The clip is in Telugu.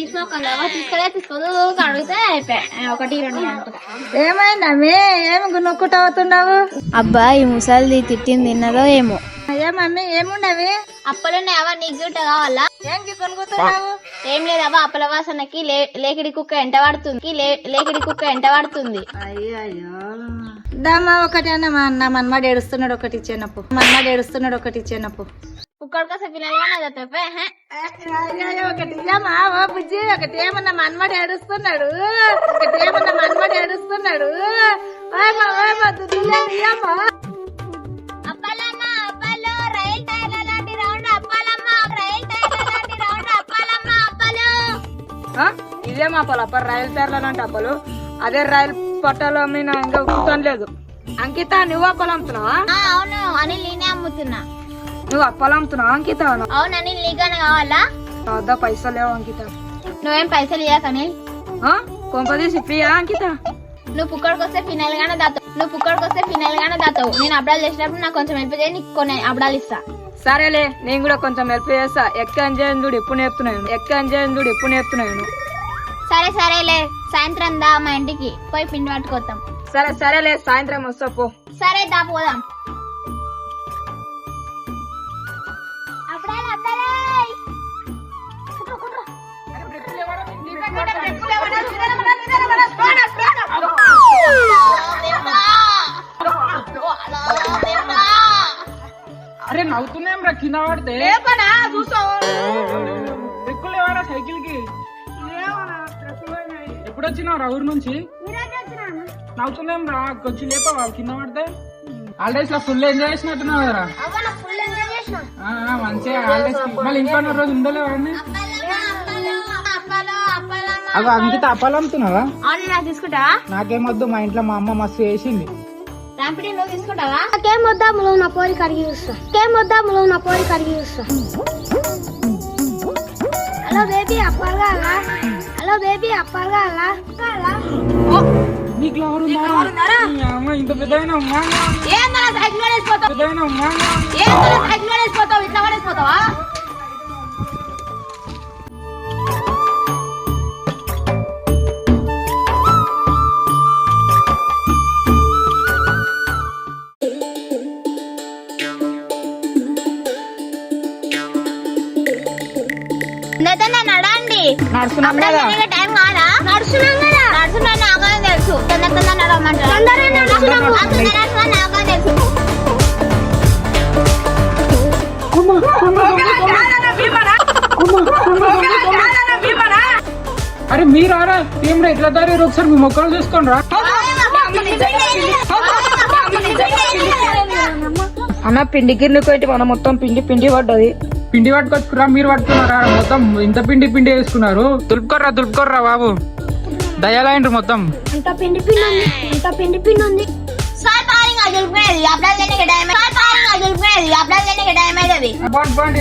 తీసుకోదు అడిగితే అయిపోయా ఒకటి రెండు అనుకుంటా. ఏమైందమ్మి ఏమి గునుక్కుంటూ అవుతున్నావు? అబ్బా ఈ ముసలిది తిట్టింది తిన్నదో ఏమో. ఏమమ్మి ఏముండవి? అప్పలున్నాయవా నీకు గిట్ట కావాలా? ఏం కొనుక్కుతున్నావు? ఏం లేదవ్వా అప్పల వాసనకి లేకిడి కుక్క ఎంట పడుతుంది. అయ్యో దమ్మా ఒకటి అన్న మా అన్న మన్మాడు ఏడుస్తున్నాడు ఒకటి ఇచ్చేనప్పు కుక్కడి కోసం పిల్లలుగానే ఒకటి ఇయ్యమ్మా ఓ బుజ్జి. ఒకటి ఏమన్నా మన్మాడు ఏడుస్తున్నాడు ఇయ్యమ్మా. ఇదేమా అప్పలు అప్ప రైలు టైర్లు అంటే అప్పలు అదే రైలు పట్టాలు అమ్మినా ఇంకా ఉక్కుతాను లేదు. అంకిత నువ్వు అప్పలు అమ్ముతున్నావా? అవును అనిల్ నేనే అమ్ముతున్నా. నువ్వు అప్పలు అమ్ముతున్నావా అంకిత? అవును అనిల్ నీకనే కావాలా? వద్దా పైసలు లేవు అంకిత. నువ్వేం పైసలు ఇయ్యాక అనిల్. కొంపదీసి ఫ్రీయా అంకిత? నువ్వు పుక్కడికి వస్తే ఫినాయిల్ గానే దాతావు. నేను అబ్డాలు చేసినప్పుడు నాకు కొంచెం హెల్ప్ చేయి, నీకు కొన్ని అబ్డాలు ఇస్తా. సరేలే నేను కూడా కొంచెం హెల్ప్ చేస్తా. ఎక్కంజేయం చూడు ఎప్పుడు నేర్పుతున్నాను. సరేలే సాయంత్రం దా మా ఇంటికి పోయి పిండి పట్టుకొద్దాం. సరేలే సాయంత్రం వస్తా పో. సరే దా పోదాం. అరే నవ్వుతున్నాం రా కింద పడితే సైకిల్ కి ఎప్పుడు వచ్చినావు రా ఊరు నుంచి? నవ్వుతున్నాం రా కొంచెం లేపవా కింద పడితే? హాలిడేస్ లో ఫుల్ ఎంజాయ్ చేసినట్టున్నావు కదా. మంచిగా హాలిడేస్ మళ్ళీ ఇంకా రోజు ఉండలేవు అన్నీ. అవి అంకిత అప్పాలు అమ్ముతున్నావా? తీసుకుంటా. నాకేమొద్దు, మా ఇంట్లో మా అమ్మ మస్తు చేసింది. నువ్వు తీసుకుంటావా? నాకేమొద్దాములో నా పోరి కడిగి చూస్తా. హలో బేబీ అప్పాలు కావాలా? నీకు ఇంత పెద్ద నడండి. నడుస్తున్నాం కదా. టైం కాదా? నడుస్తున్నాను నాగానే తెలుసు. తొందర నడవమంటారు. నాగా తెలుసు. అరే మీరారా ఏం ఎట్లా దారి ఒకసారి మీ మొక్కలు చూసుకోండి రా. అన్న పిండి గిన్నె పెట్టి మనం మొత్తం పిండి పడ్డది. పిండి పట్టుకొచ్చుకురా, మీరు పట్టుకున్నారా? మొత్తం ఇంత పిండి వేసుకున్నారు. దులుపుకోర్రా బాబు, దయాలైండ్రు మొత్తం. ఇంత పిండి ఉంది. సార్ పారింగ్ అదులుకునేది అబ్బాయి టైం అయ్యేది. బాండి